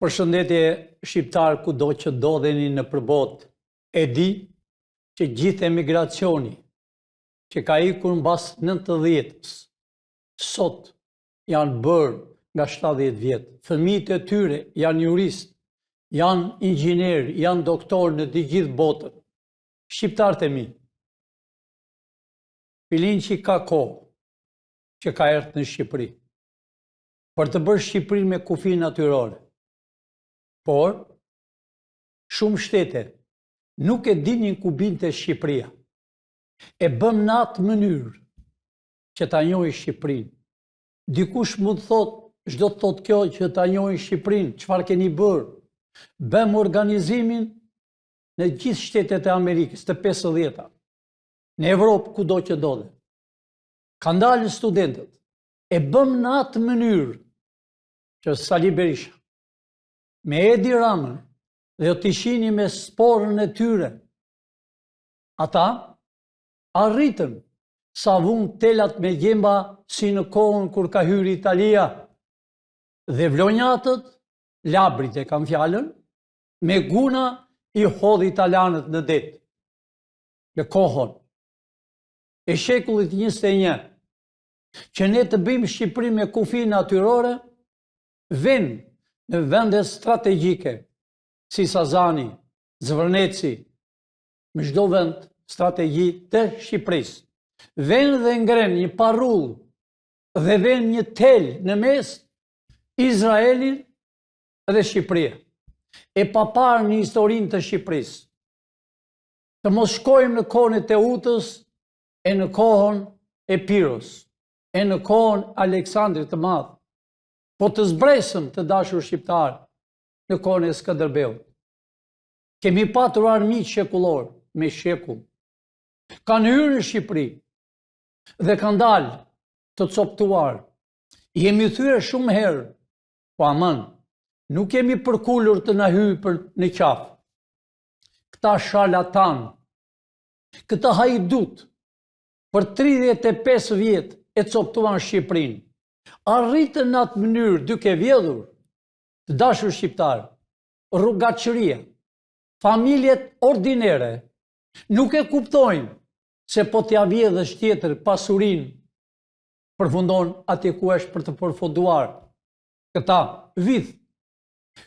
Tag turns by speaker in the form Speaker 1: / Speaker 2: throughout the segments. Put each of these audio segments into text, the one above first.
Speaker 1: Përshëndetje shqiptar kudo që ndodheni në përbot, e di që gjithë emigracioni që ka ikur mbas 90-s, sot janë bërë nga 70 vjetë. Fëmijët e tyre janë jurist, janë inxhinier, janë doktor në të gjithë botën. Shqiptarët e mi, filin që ka kohë që ka erdhur në Shqipëri, për të bërë Shqipërinë me kufi natyrore. Por, shumë shtete nuk e dinin ku binte Shqipëria. E bëm në atë mënyrë që ta njohin Shqipërinë. Dikush mund të thotë, çdo të thotë kjo që ta njohin Shqipërinë, çfarë keni bërë? Bëm organizimin në gjithë shtetet e Amerikës, të 50-ta, në Evropë kudo që ndodhe. Ka ndalë studentët. E bëm në atë mënyrë që Sali Berisha, me Edi Ramën dhe të shihni me sporën e tyre, ata arritën sa vun telat me gjemba si në kohën kur ka hyrë Italia, dhe vlonjatët, labrit e kam fjalën, me guna i hodhi italianët në det. Në kohën e shekullit 21, që ne të bëjmë Shqipëri me kufi natyrore, vend në vende strategjike, si Sazani, Zvërneci, me çdo vend strategji të Shqipërisë. Vend dhe ngren një parull dhe vend një tel në mes Izraelin dhe Shqipëria. E paparë në historinë të Shqipërisë. Të mos shkojmë në kohën e Teutës, e në kohën e Piros, e në kohën Aleksandrit të Madh, po të zbresëm të dashur shqiptarë në kohën e Skënderbeut. Kemi patur armiq shekullor me shekull. Kanë hyrë në Shqipëri dhe kanë dalë të coptuar. Jemi thyer shumë herë, po aman, nuk jemi përkullur të na hyjë në qafë. Këta sharlatan, këta hajdut, për 35 vjet e coptuan Shqipërinë. Arritën në atë mënyrë duke vjedhur të dashur shqiptarë, rrugaçëria, familjet ordinere, nuk e kuptojnë se po t'ja vjedhësh tjetër pasurinë, përfundon atje ku është për të përfunduar. Këta vith,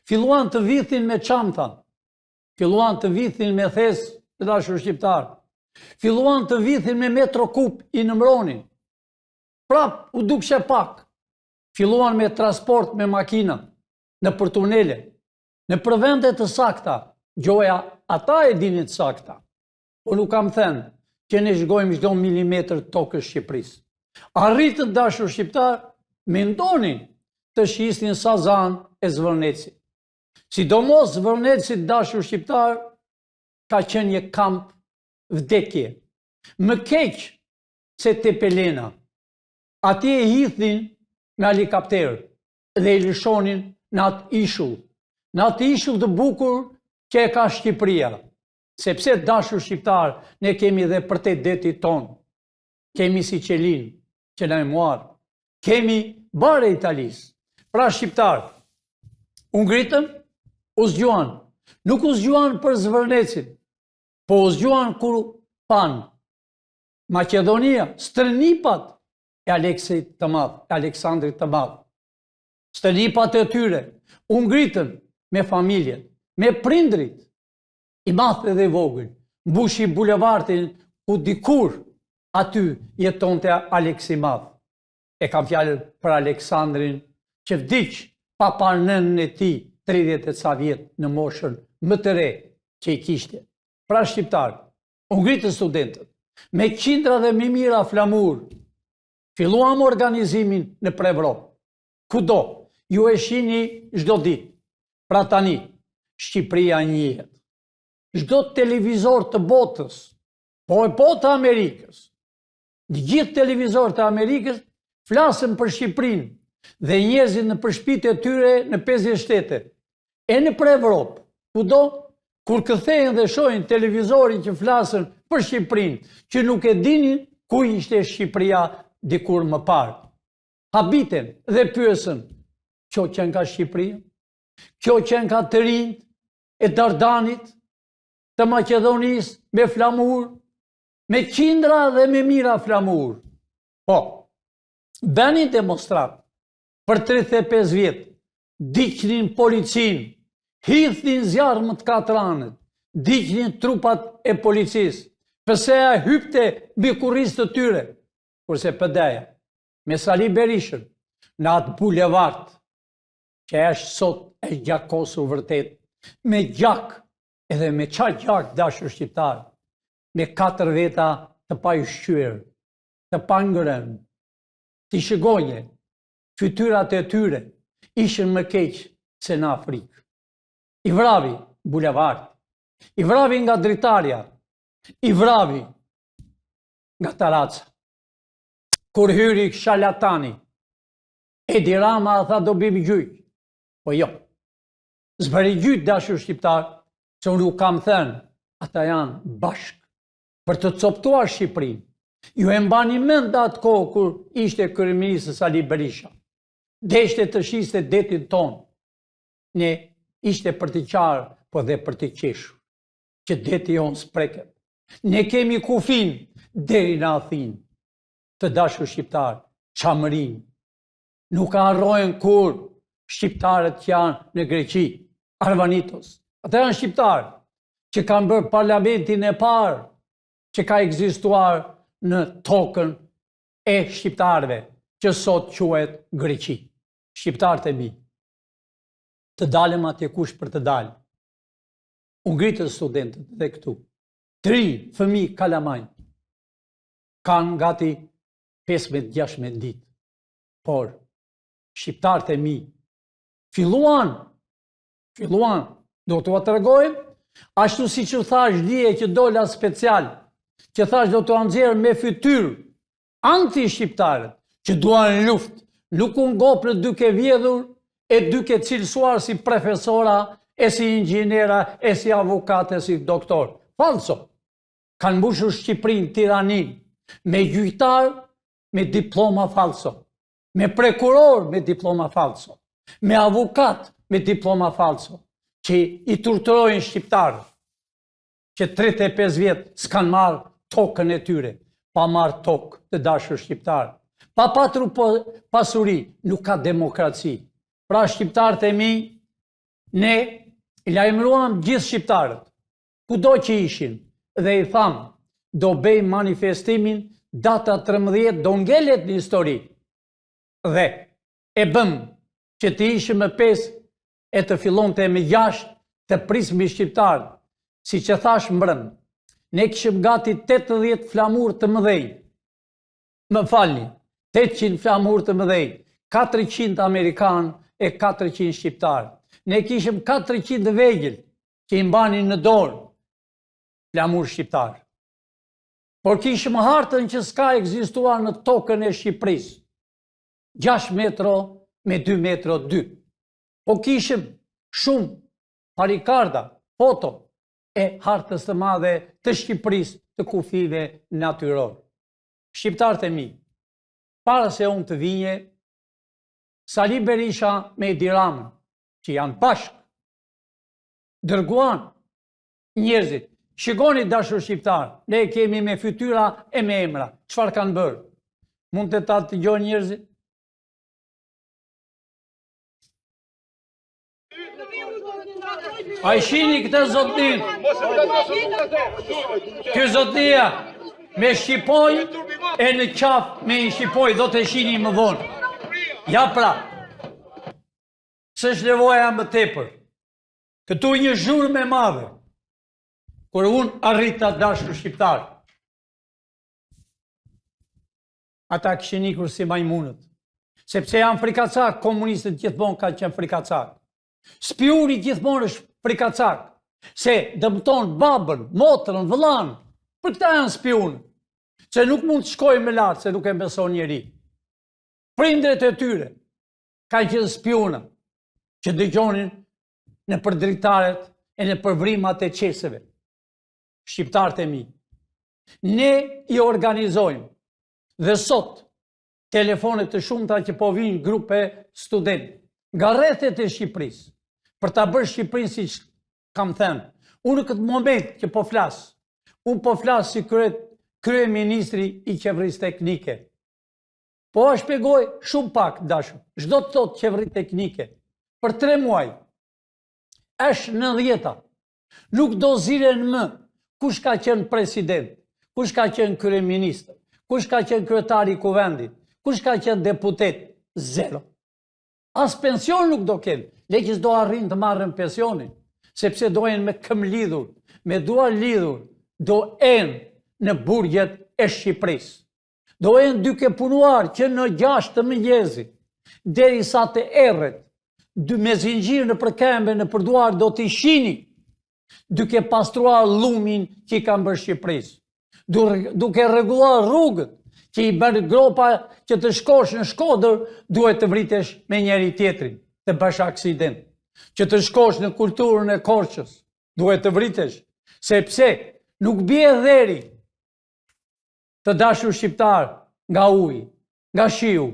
Speaker 1: filluan të vithin me çanta, filluan të vithin me thes të dashur shqiptarë, filluan të vithin me metro kub i nëmronin, prap u dukshë pak. Filluan me transport me makina, në për tunele, në për vende të sakta, gjoja ata e dinit sakta. Po nuk kam thënë që ne shgojmë çdo milimetër tokës Shqipërisë. Arritën dashur shqiptar, mendonin të shisnin Sazan e Zvërneci. Sidomos Zvërneci dashur shqiptar, ka qenë një kamp vdekje. Më keq se Tepelena. Atje e hidhin me helikopter dhe i lëshonin në atë ishull të bukur që e ka Shqipëria. Sepse dashur shqiptar, ne kemi dhe për te detit ton. Kemi Siçelin, që na e muar. Kemi bare Italis. Pra shqiptar, u ngritën, u zgjuan. Nuk u zgjuan për Zvërnecin, po u zgjuan kur pan Maqedonia, stërnipat e Aleksandrit të Madh. Stërnipat e tyre u ngritën me familjen, me prindrit, i madh dhe i vogël, mbushi bulevardin ku dikur aty jetonte Aleksi i Madh. E kam fjalën për Aleksandrin që vdiq pa parë nënën e tij 30 e ca vjet në moshën më të re që i kishte. Pra shqiptar, u ngritën studentët me qindra dhe me mira flamur. Filluam organizimin në Evropë. Kudo, ju e shihni çdo ditë. Pra tani, Shqipëria njihet. Çdo televizor të botës, po të Amerikës, gjithë televizorët e Amerikës flasën për Shqipërinë dhe njerëzit në përshpit e tyre në 50 shtete. E në Evropë, kudo, kur kthehen dhe shohin televizorin që flasën për Shqipërinë, që nuk e dinin ku ishte Shqipëria dikur më parë. Habiten dhe pyesën, që nga Shqipëria? që o qenë ka të rinjt, e Dardanit, të Maqedonis me flamur, me qindra dhe me mira flamur. Po, bëni demonstrat për 35 vjetë, diqnin policin, hithnin zjarë të katranët, diqnin trupat e policisë, përse a hypte mbi kurriz të tyre, kurse pëdeja, me Sali Berishën, në atë bulevard, që është sot e gjakosur vërtet, me gjak, edhe me qa gjak dashur shqiptar, me 4 veta të pa ushqyer, të pangërën, të shëgoje, fytyrat e tyre ishën më keq se në Afrikë. I vravi bulevard, i vravi nga dritarja, i vravi nga Taraca. Kur hyri Shalatani, Edi Rama tha do bimi gjyq. Po jo, zbëri gjyq dashur shqiptar, që unë ju kam thënë, ata janë bashk për të coptuar Shqipërinë. Ju e mbani mend atë kohë kur ishte kryeminist Sali Berisha. Deshte të shiste detin tonë. Ne ishte për të qarë, po dhe për të qeshur, që deti jonë spreket. Ne kemi kufin deri në Athinë, të dashur shqiptar, qamërin. Nuk harrojnë kur shqiptarët që janë në Greqi, Arvanitos. Ata janë shqiptarë që kanë bërë parlamentin e parë që ka ekzistuar në tokën e shqiptarëve, që sot quhet Greqi. Shqiptarët e mi, të dalëm atje kush për të dalë. Unë ngritën studentët dhe këtu. 3 fëmijë kalamajnë kanë gati 15-16 ditë. Por, shqiptarët e mi, filluan, do të të regojmë, ashtu si që thash dje që dola special, që thash do të anëzirë me fytyrë, anti-shqiptarët, që duan luft, nuk unë gopë duke vjedhur, e duke cilësuar si profesora, e si inxhinera, e si avukate, e si doktor. Falso, kanë mbushur Shqipërinë tiranin, me gjyqtar, me diploma falso, me prokuror, me diploma falso, me avukat, me diploma falso, që i turturojnë shqiptarë, që 35 vjetë s'kanë marë tokën e tyre, pa marë tokë të dashur shqiptarë. Pa patru pasuri, nuk ka demokraci. Pra shqiptarët e mi, ne i lajmëruam gjithë shqiptarët, kudo që ishin, dhe i thamë, do bëjmë manifestimin, data 13 do ngelet në histori. Dhe e bëmë që të ishim me 5 e të fillon të me 6 të prismi shqiptarë, si që thash mbrëm, ne kishim gati 80 flamur të mëdhej, më falni, 800 flamur të mëdhej, 400 Amerikanë e 400 shqiptarë. Ne kishim 400 vegjël që i mbani në dorë flamur shqiptarë. Por kishim hartën që s'ka ekzistuar në tokën e Shqipërisë. 6 metro me 2 metro 2. Po kishim shumë parikarda, foto e hartës të madhe të Shqipërisë të kufive natyror. Shqiptarët e mi, para se unë të vije, Sali Berisha me Edi Ramën, që janë bashkë, dërguan njerëzit. Shikoni dashur shqiptar, ne kemi me fytyra e me emra. Çfarë kanë bërë? Mund të ta dëgjojnë njerëzit? A i shini këtë zotnin? Kjo zotnia me shqipoj e në qaf me i shqipoj do të shini më vonë. Ja pra, s'është nevoja më tepër. Këtu një zhurmë e madhe, kur unë arrita dashur shqiptar. Ata kishin ikur si majmunët, sepse janë frikacak, komunistët gjithmonë ka qenë frikacak. Spiuni gjithmonë është frikacak, se dëmton babën, motrën, vëllain. Për këta janë spiunë, se nuk mund të shkojnë me lartë, se nuk e beson njeri. Prindret e tyre ka qenë spiuna, që dëgjonin në përdritaret e në përvrimat e qesëve. Shqiptarët e mi, ne i organizojmë dhe sot telefonet të shumta që po vinë grupe student nga rrethet e Shqipërisë për ta bërë Shqipërinë si që kam thënë. Unë në këtë moment që po flasë, unë po flasë si kryeministri i qeverisë teknike. Po a shpjegoj shumë pak, dashur, çdo të thotë qeveri teknike, për 3 muaj, është 90-ta, nuk do ziren më kush ka qenë president, kush ka qenë kryeministër, kush ka qenë kryetari i kuvendit, kush ka qenë deputet, zero. As pension nuk do kenë, leqës do arrin të marrën pensionin, sepse do enë me këm lidhur, me duar lidhur, do enë në burgjet e Shqipërisë. Do enë duke punuar që në 6 të mëngjesi, deri sa të erret, me zinxhir në përkembe në përduar do t'i shini, duke pastruar lumin që i kanë bërë Shqipërisë, duke rregulluar rrugët, që i bërë gropa që të shkosh në Shkodër, duhet të vritesh me njeri tjetrin, të bësh aksident. Që të shkosh në kulturën e Korçës, duhet të vritesh, sepse nuk bie dheri të dashur shqiptar nga uji, nga shiu,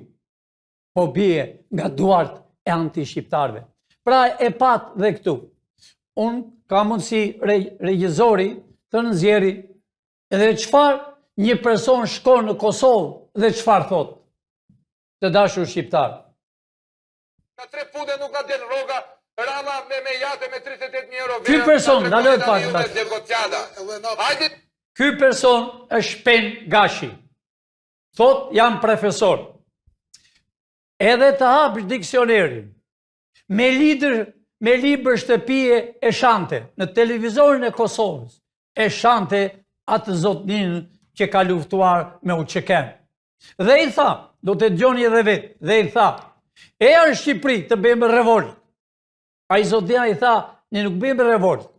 Speaker 1: po bie nga duart e anti-shqiptarve. Pra e pat dhe këtu. Unë ka mundësi regjizori të nëzjeri edhe qëfar një person shkon në Kosovë dhe qëfar thot të dashur shqiptar.
Speaker 2: Ka 3 punde nuk ka del rroga, Rama me jate me 38.000 euro.
Speaker 1: Ky person, ndaloj pak. Ky person është Shpen Gashi. Thot jam profesor. Edhe të hapësh diksionerin, me libër shtëpie e shante, në televizorin e Kosovës, e shante atë zotnin që ka luftuar me UÇK-n. Dhe i tha, do të dëgjoni edhe vetë, dhe i tha, e janë Shqipëri të bëjmë revolt. A i zotnia i tha, ne nuk bëjmë revolt,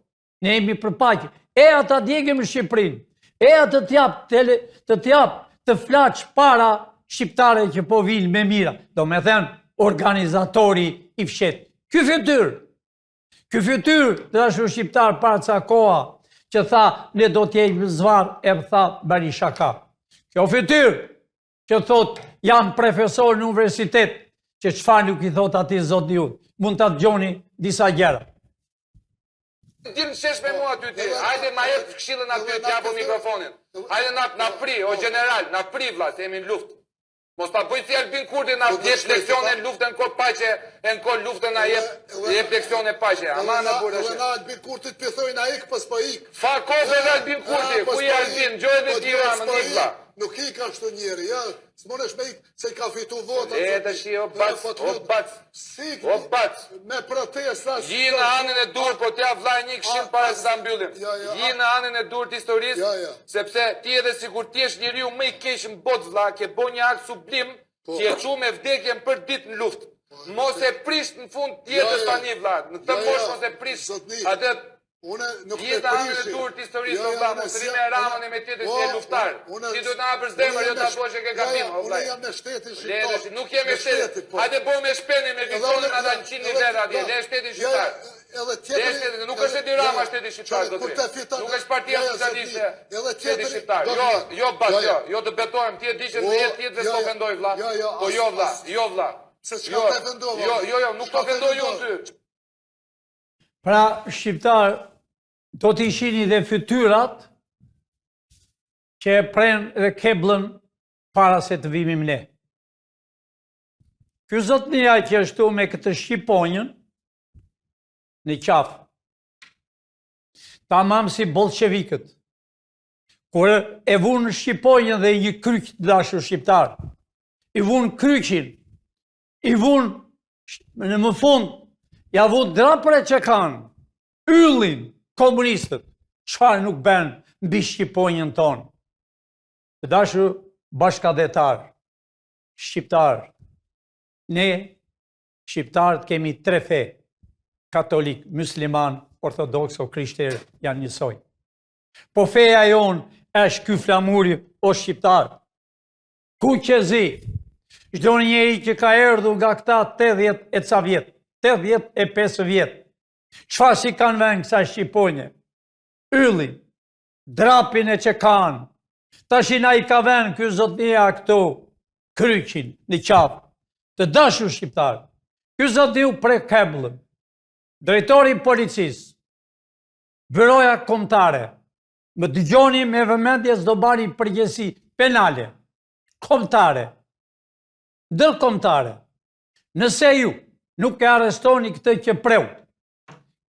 Speaker 1: ne jemi për paqe. E ata djegëm Shqipërinë, e atë të t'jap të flaq para shqiptare që po vinë me mira. Do me thënë, organizatori i fshet. Ky fytyr të dashur shqiptar para ca koha, që tha, ne do t'jejmë zvar, e tha, bari shaka. Kjo fytyr që thot, jam profesor në universitet, që çfarë nuk i thot ati zotni ju, mund të dëgjoni disa gjëra.
Speaker 2: Dinë shesh me mua aty ti, hajde ma jep këshillën aty, t'japo mikrofonin. Hajde na pri, o general, na pri vlla, se jemi në luftë. Mos ta bëj si Albin Kurti na djesh leksione në luftën kod paqe, e në kod luftën na jep leksione paqe. Ama na burrë.
Speaker 3: Na Albin Kurti të pëthoj na ik, pas po ik.
Speaker 2: Fa kohë dhe Albin Kurti, ku i Albin, gjoj dhe tira më nikla.
Speaker 3: Nuk i ka shtu njeri, ja, s'monesh me ik, se i ka fitu votat.
Speaker 2: E të shi, o bac,
Speaker 3: me protesta.
Speaker 2: Ji në anën e dur, po t'ja vllai një këshill para se ta mbyllim. Ji në anën e dur të historisë, sepse ti edhe sikur ti je njeriu më i keq në botë vlla, ke bën një akt sublim, që e çu me vdekjen për ditë në luftë. Mos e prish në fund jetës tani vlla, në të mosh mos e prish. Atë
Speaker 3: Unë nuk
Speaker 2: e anën e dur të historisë vlla, mos rime Ramën e me tjetër si e luftar. Ti duhet na hapësh zemër, jo ta thuash që ke gabim, vlla.
Speaker 3: Unë jam me shtetin shqiptar.
Speaker 2: Nuk jemi shtetin. Hajde bëj me Shpenin me Viktorin ata 100 nivela atje, le shtetin shqiptar.
Speaker 3: Edhe tjetër,
Speaker 2: nuk është Edi Rama shteti shqiptar do të. Nuk është Partia Socialiste shteti shqiptar. Jo bas, jo të betohem, ti e di që në jetë tjetër s'po vendoj vlla. Po jo vlla. Jo, nuk po vendoj unë ty.
Speaker 1: Pra shqiptar do t'i shini dhe fytyrat që e pren dhe keblën para se të vimim ne. Ky zotnia që është tu me këtë shqiponjën në qafë, tamam si bolshevikët, kur e vunë shqiponjën dhe një kryq të dashur shqiptar, i vunë kryqin, i vunë në më fund, ja vu drapëre që kanë, yllin komunistët, çfarë nuk ben mbi shqiponjën tonë. Të dashur bashkëdhetar, shqiptar, ne shqiptarët kemi 3 fe, katolik, musliman, ortodoks o krishterë janë njësoj. Po feja jonë është ky flamuri o shqiptar. Ku që zi, çdo njeri që ka erdhur nga këta 80 e ca vjet, 85 vjet, çfarë si kanë vënë kësa shqiponje? Yllin, drapin e që kanë, tashina i ka vënë ky zotnia këtu, kryqin në qafë, të dashur shqiptar. Ky zotniu pre keblën, drejtori i policisë, Byroja Kombëtare, më dëgjoni me vëmendje s'do bani përgjegjësi penale, kombëtare, ndërkombëtare. Nëse ju nuk e arrestoni këtë që preu,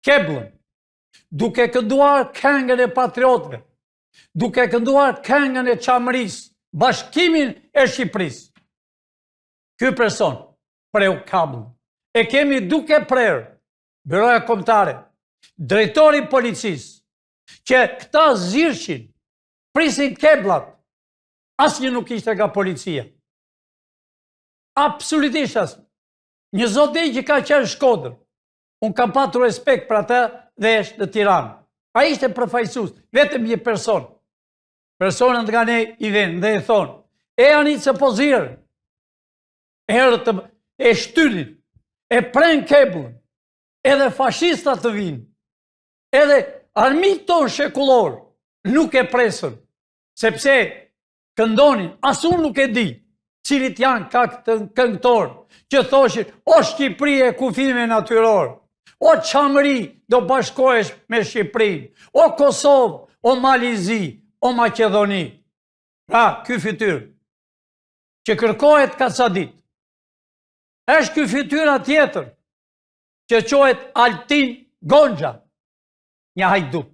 Speaker 1: Keblën, duke kënduar këngën e patriotëve, duke kënduar këngën e çamërisë, Bashkimin e Shqipërisë, ky person preu Keblën. E kemi duke prerë Byroja Kombëtare, drejtori i policisë, që këta zirqin, prisin keblat, asnjë nuk ishte nga policia. Absolutisht asnjë. Një zotëri që ka qenë Shkodër, unë kam patur respekt për atë dhe është në Tiranë. A ishte përfaqësues, vetëm një person. Personat nga ne i vjen dhe i thonë, e Anicë Pozirë, e shtynin, e pren keblën, edhe fashistat të vinë, edhe armit tonë shekullor nuk e presën, sepse këndonin, as unë nuk e di, cilit janë ka këtë këngëtor, që thoshin, o Shqipëri e kufime natyror, o Çamëri do bashkohesh me Shqipërinë, o Kosovë, o Malizi, o Maqedoni. Pra, ky fytyrë, që kërkohet ka ca ditë, është ky fytyra tjetër, që quhet Altin Gonxha, një hajdut.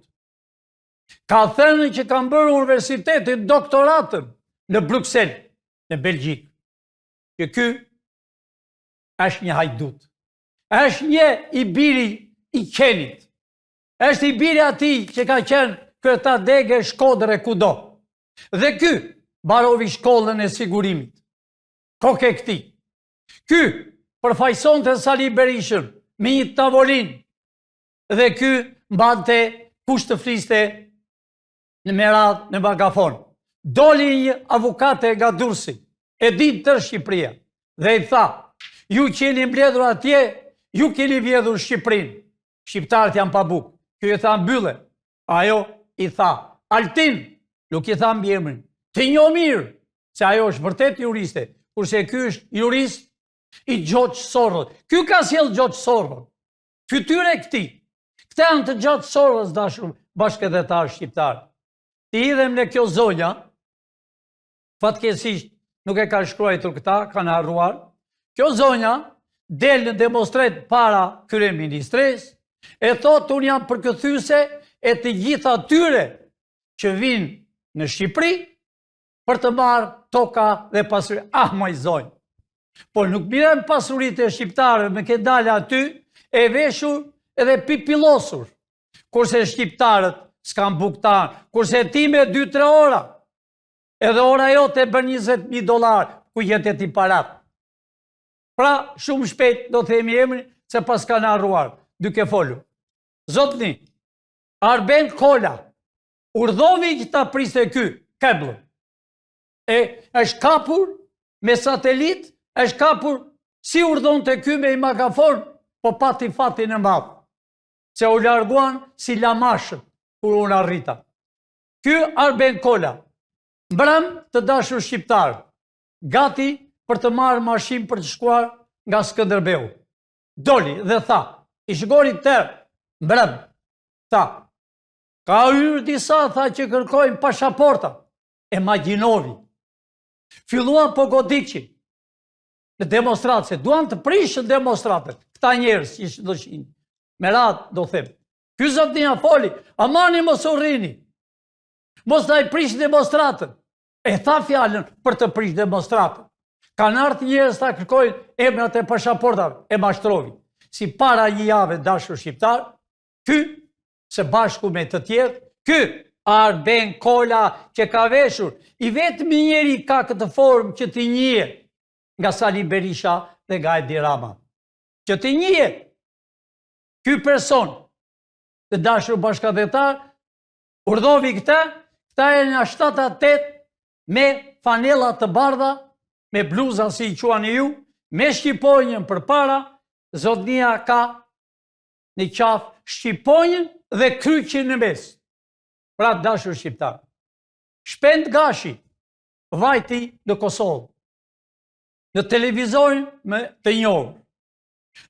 Speaker 1: Ka thënë që kam bërë universitetin doktoratën në Bruxelles, në Belgjikë, që ky është një hajdut. Është një i biri i qenit. Është i biri atij që ka qenë kryetar dege Shkodër e kudo. Dhe ky mbarovi shkollën e sigurimit. Kokë e këtij. Ky përfaqësonte Sali Berishën me një tavolinë. Dhe ky mbante kush të fliste në meradh në megafon. Doli një avukate nga Durrësi, e din tërë Shqipëria, dhe i tha, ju keni mbledhur atje, ju keni vjedhur Shqipërinë. Shqiptarët janë pa bukë. Ky i tha mbylle. Ajo i tha, Altin, nuk i tha mbiemrin. Ti njoh mirë, se ajo është vërtet juriste, kurse ky është jurist i George Soros. Ky ka sjell George Soros. Fytyra e këtij. Këta janë të gjatë Soros, dashur bashkëdhetar shqiptar. Ti idhem në kjo zonja, fatkeqësisht nuk e ka shkruar këta, kanë harruar. Kjo zonja del në demonstret para kryeministres, e thotë unë jam përkëthyese e të gjitha atyre që vinë në Shqipëri për të marrë toka dhe pasuri. Ah, moj zonjë. Po nuk mirën pasurit e shqiptare me ke dalë aty e veshur edhe pipilosur. Kurse shqiptarët s'kan buktar, kurse ti me 2-3 ora, edhe ora jote bën $20,000, ku jetet i parat. Pra, shumë shpejt do themi emrin, se pas kanë harruar, duke folur. Zotni, Arben Kola, urdhovi që ta priste ky, keblën. E është kapur me satelit, është kapur si urdhon të ky me i megafon, po pati fatin e madh. Se u larguan si lamashët, kur unë arrita. Ky Arben Kola, mbrëm të dashur shqiptar, gati për të marrë mashinë për të shkuar nga Skënderbeu. Doli dhe tha, i shgori tërë, mbrëm, tha, ka hyrë disa, tha, që kërkojnë pashaporta, e magjinovi. Filluan po godiqin në demonstratë, se duan të prishën demonstratët, këta njerës që ishë dëshinë. Me radhë, do them. Ky zotnia foli, amani mos u rrini, mos na i prish demonstratën. E tha fjalën për të prish demonstratën. Kanë ardhur njerëz ta kërkojnë emrat e pashaportave, e mashtrovi. Si para një jave, dashur shqiptar, ky, së bashku me të tjerë, ky Arben Kola që ka veshur, i vetmi njeri ka këtë formë që t'i njeh nga Sali Berisha dhe nga Edi Rama. Që t'i njeh ky person, të dashur bashkëdhetar, urdhovi këta e nga 7-8 me fanella të bardha, me bluza si i quani ju, me shqiponjën për para, zotnia ka në qafë shqiponjën dhe kryqin në mes. Pra dashur shqiptar. Shpend Gashi, vajti në Kosovë, në televizorin me të njohur.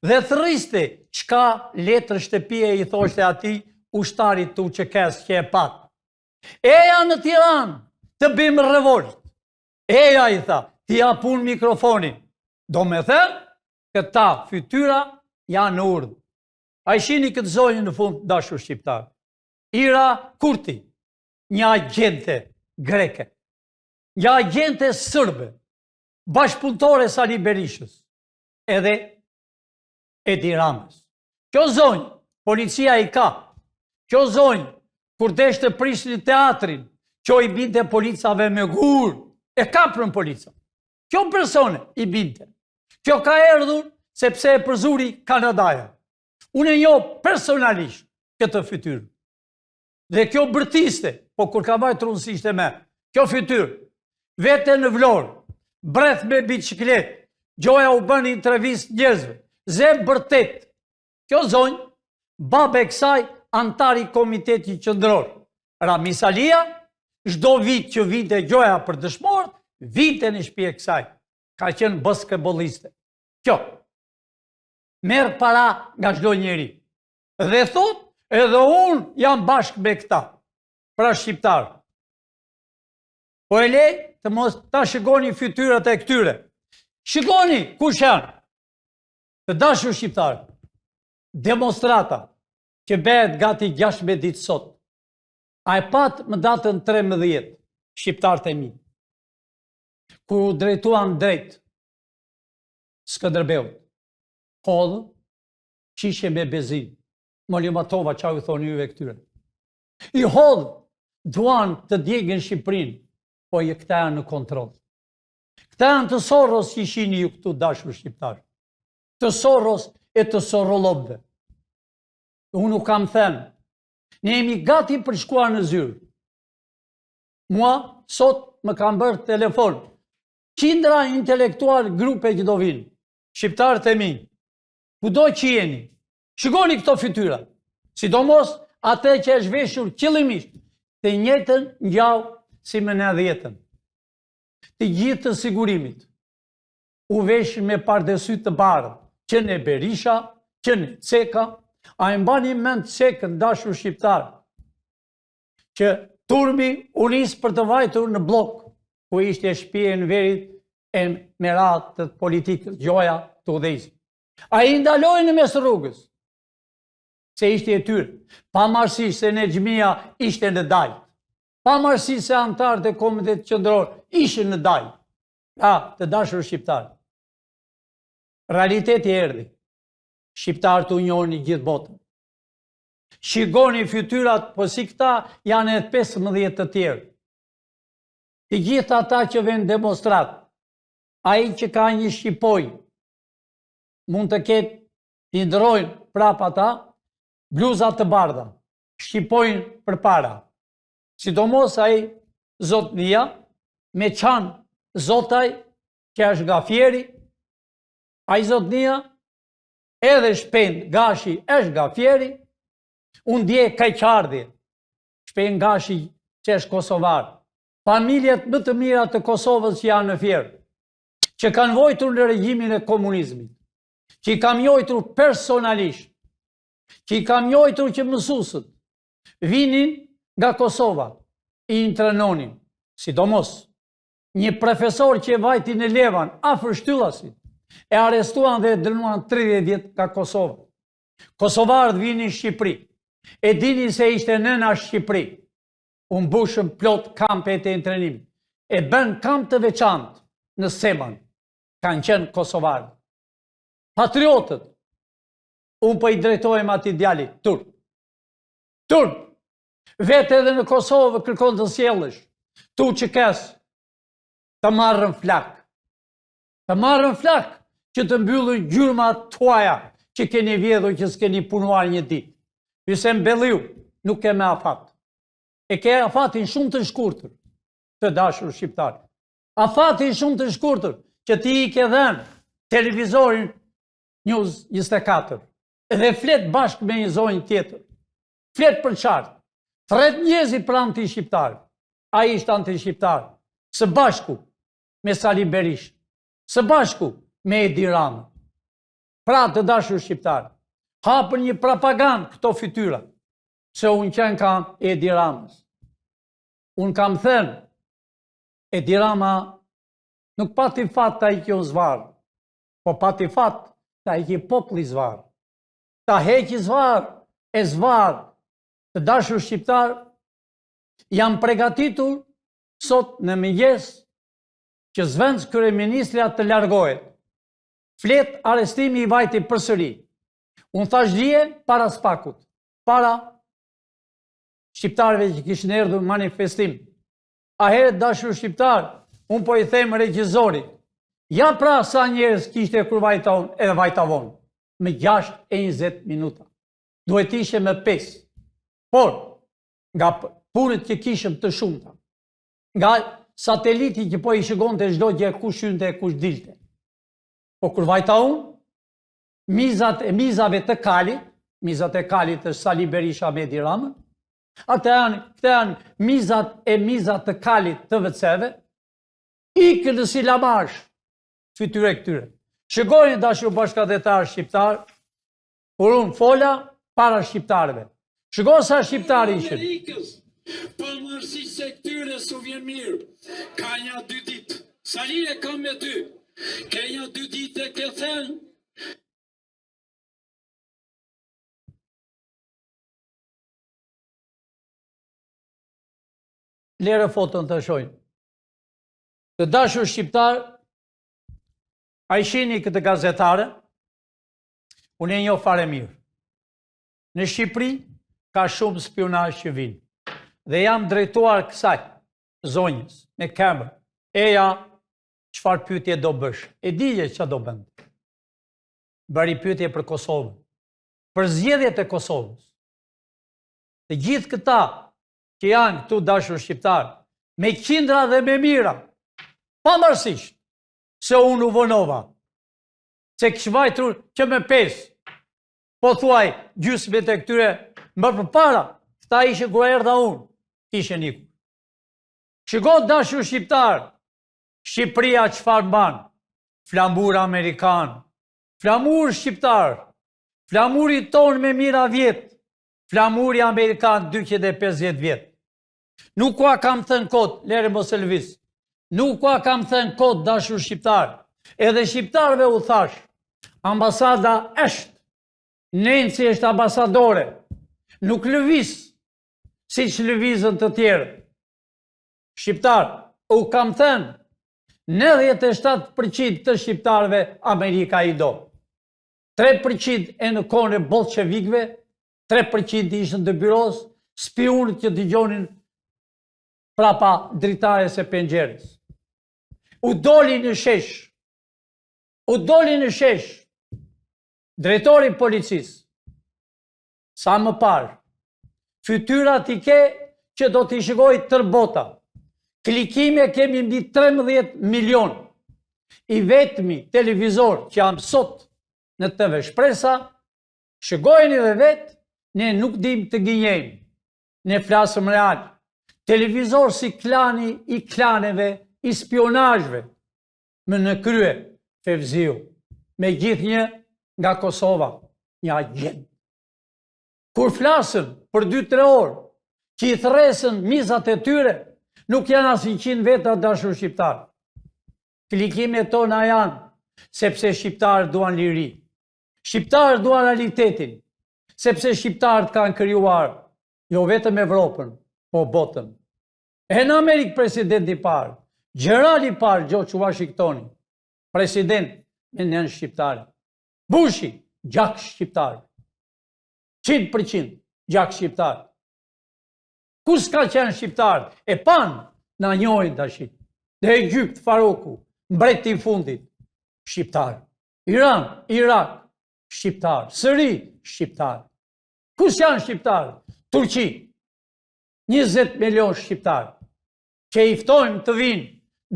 Speaker 1: Dhe thristi çka letër shtëpie i thoshte ati ushtarit tu që kes që e pat. Eja në Tiranë të bim revolt. Eja i tha, ti apun mikrofonin. Do me thënë, këta fytyra janë në urdhë. A i shini këtë zonjë në fund dashur shqiptar. Ira Kurti, një agente greke, një agente sërbe, bashkëpunëtore Sali Berishës, edhe Edi Ramës. Kjo zonjë, policia i ka. Kjo zonjë, kur deshte prishin teatrin, kjo i binte policave me gur, e kaprën polica. Kjo persone i binte. Kjo ka erdhur sepse e përzuri Kanadaja. Unë e njoh personalisht këtë fytyrë. Dhe kjo bërtiste, po kur ka vajtë runësisht e me, kjo fytyrë, vete në Vlorë, breth me biciklet, gjoja u bën intervist njerëzve, zem bërtet. Kjo zonjë, babe kësaj, antari komiteti qendror. Rami Salia, çdo vit që vinte gjoja për dëshmorët, vinte në shtëpi e kësaj. Ka qenë basketbolliste. Kjo. Merë para nga çdo njeri. Dhe thot, edhe unë jam bashkë me këta. Pra shqiptarë. Po e lej të mos ta shikoni fytyrat e këtyre. Shikoni kush janë. Të dashur shqiptarë. Demonstrata që bëhet gati 16 ditë sot. A e pat më datën 13, shqiptarët e mi. Kur u drejtuan drejt Skënderbeut, hodhë, qishe me bezin. Molimatova qa u thoni juve këtyre. I hodhë, duan të djegën Shqipërinë, po i këta janë në kontrol. Këta janë të Soros që ishini ju këtu dashur shqiptarë. Të Soros e të Sorolobëve. Unë u kam thënë, ne jemi gati për shkuar në zyrë. Mua, sot më kam bërë telefon. Qindra intelektual grupe që do vinë, shqiptarët e mi, kudo që jeni, shikoni këto fytyra, sidomos atë që është veshur qëllimisht të njëjtën ngjall si më në 10-ën. Të gjithë të sigurimit, u veshin me pardesy të bardhë, që në Berisha, që në Ceka, a e mbani mend Cekën dashur shqiptar, që turmi u nis për të vajtur në blok, ku ishte shtëpia në verit e me radhë të politikës, gjoja të udhëheqjes. A i ndalojnë në mes rrugës, se ishte e tyre, pavarësisht se në xhamia ishte në dajt, pavarësisht se antarët e Komitetit Qendror ishin në dajt. Të dashur shqiptar, realiteti erdhi. Shqiptarët u njohën gjithë botën. Shikoni fytyrat, po si këta janë edhe 15 të tjerë. Të gjithë ata që vënë demonstrat, ai që ka një shqipoj, mund të ketë, i ndrojnë prap ata, bluzat të bardha, shqipojnë për para. Sidomos ai zotnia, me qanë zotaj, që është Gafieri, ai zotnia, edhe Shpend Gashi është Gafieri, unë dje Kajqardhi, Shpend Gashi që është Kosovar, familjet më të mira të Kosovës që janë në Fier, që kanë vojtur në regjimin e komunizmit, që i kam njojtur personalisht, që i kam njojtur që mësusët vinin nga Kosova, i intrenonin, sidomos, një profesor që e vajti në Levan, afër shtyllasit, e arestuan dhe dënuan 30 vjet nga Kosova. Kosovarët vinin në Shqipëri, e dinin se ishte nëna Shqipëri, unë bushën plot kampet e intrenimit, e bën kamp të veçantë në Seman, kanë qenë Kosovarët. Patriotët, unë po i drejtojmë ati djali, turp. Turp, vete edhe në Kosovë kërkon të sjellësh, tu që kes, të marrën flak. Të marrën flak, që të mbyllën gjurmat tuaja, që keni vjedhur që s'keni punuar një ditë. Pyse mbelliu, nuk ke me afat. E ke afatin shumë të shkurtër, të dashur shqiptar. Afatin shumë të shkurtër, që ti i ke dhenë televizorin News 24, edhe flet bashkë me një zonjë tjetër. Flet për qartë, thret njëzit për anti-shqiptarë. A i ishtë anti-shqiptarë, së bashku me Sali Berish, së bashku me Edi Ramën. Pra të dashur shqiptarë, hapën një propagandë këto fytyra, se unë qenë kam Edi Ramës. Unë kam thënë, Edi Rama nuk pati fat ta i kjo zvarë, po pati fat ta i kjo popli zvarë. Ta heqi zvarë, e zvarë, të dashur shqiptarë, jam pregatitur sot në mëngjes që zvenc kryeministrja të largohet. Flet arestimi i vajti përsëri. Unë thash dje para spakut, para shqiptarëve që kishin erdhur manifestim. A herët dashur shqiptar, unë po i them regjizorit, ja pra sa njerëz kishte kur vajton edhe vajtavon, me 6 e 20 minuta. Duhet ishe me 5. Por, nga punët që kishëm të shumta, nga sateliti që po i shëgonte çdo gjë kush hynte e kush dilte. Po kur vajta unë, mizave të kalit, mizat e kalit është Sali Berisha me Edi Rama, këte janë mizat të kalit të vëtseve, ikën në silamash fytyre këtyre. Shëgojnë dashur bashkëdhetar shqiptar, kur unë fola para shqiptarëve. Shëgojnë sa shqiptarë ishën.
Speaker 4: Po mërësi se këtyre su vjen mirë, ka një 2 ditë, Sali e kam me ty, ke një 2 ditë e ke thënë.
Speaker 1: Lere foton të shojnë. Të dashur shqiptar, a i shini këtë gazetare, unë e njoh fare mirë. Në Shqipëri ka shumë spionazh që vinë. Dhe jam drejtuar kësaj zonjës, me kemër. Eja, çfarë pyetje do bësh? E dije ç'a do bënd. Bëri pyetje për Kosovën, për zgjedhjet e Kosovës. Të gjithë këta që janë këtu dashur shqiptar, me qindra dhe me mira, pavarësisht se unë u vonova, se kishë vajtur që me 5, po thuaj gjysmët e këtyre më përpara, këta ishe kur erdha unë, ishe niku. Shikoj dashur shqiptar, Shqipëria çfarë mban? Flamur amerikan, flamur shqiptar, flamuri ton me mira vjet, flamuri amerikan 250 vjet. Nuk ua kam thënë kot, lere mos e lëviz. Nuk ua kam thënë kot dashur shqiptar. Edhe shqiptarëve u thash, ambasada është, Nenci është ambasadore, nuk lëviz, si që lëvizën të tjerë. Shqiptar, u kam thënë, 97% të shqiptarëve Amerika i do. 3% e në kohën e bolshevikëve, 3% ishën të byros, spionët që dëgjonin prapa dritares e pengjeres. U doli në shesh, drejtori policisë, sa më parë, fytyrat i ke që do t'i shikoj tër bota. Klikime kemi mbi 13 milion. I vetmi televizor që jam sot në TV Shpresa, shikojni dhe vetë, ne nuk dim të gënjejmë. Ne flasëm real. Televizor si klani i klaneve, i spionazhve, më në krye Fevziu, me gjithë një nga Kosova, një agent. Kur flasën për 2-3 orë, që i thresën mizat e tyre, nuk janë asnjë 100 veta dashur shqiptar. Klikimet tona janë, sepse shqiptarët duan liri. Shqiptarët duan realitetin, sepse shqiptarët kanë krijuar, jo vetëm Evropën, po botën. E në Amerikë presidenti parë, gjenerali parë George Washingtoni, president me nën shqiptarë. Bushi, gjak shqiptarë. 100% gjak shqiptarë. Ku s'ka qenë shqiptarë? E panë na njohin tash. Dhe Egypt, Faroku, mbreti i fundit, shqiptarë. Iran, Irak, shqiptarë. Sëri, shqiptarë. Ku s'janë shqiptarë? Turqi, 20 milion shqiptarë, që i ftojmë të vinë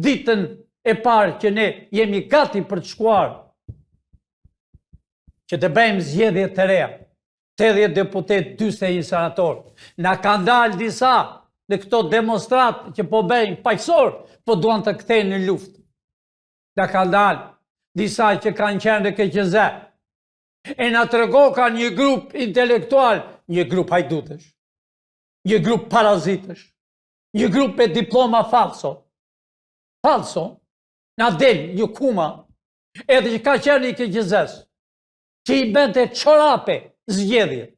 Speaker 1: ditën e parë që ne jemi gati për të shkuar, që të bëjmë zgjedhje të reja. 80 deputet, 41 senator. Na kanë dalë disa në këto demonstratë që po bëjnë paqësor, po duan të kthejnë në luftë. Na kanë dalë disa që kanë qenë në KQZ, E na trego ka një grup intelektual, një grup hajdutësh, një grup parazitësh, një grup me diploma falso. Falso, na del një kuma, edhe që ka qenë i këgjëzës, që i bente çorape zgjedhje,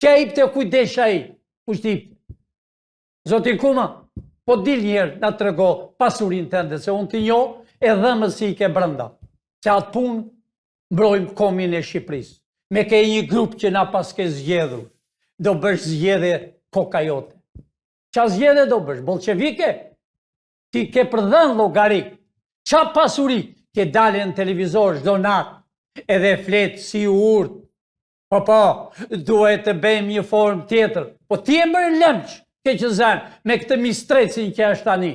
Speaker 1: që i pëte kujdesha i, kushtit. Zotin Kuma, po dil njerë na trego pasurin tënde, se unë t'i njo e dhëmës si i ke brënda, që atë punë mbrojmë komin e Shqipërisë. Me ke një grup që na pas ke zgjedhur, do bësh zgjedhje koka jote. Qa zgjedhje do bësh? Bolqevike? Ti ke përdhën llogarik. Qa pasuri ke dalë në televizor çdo natë, edhe fletë si urt. Po, duhet të bëjmë një formë tjetër. Po ti e mërë lëmç, ke që zanë, me këtë mistrecin që është tani,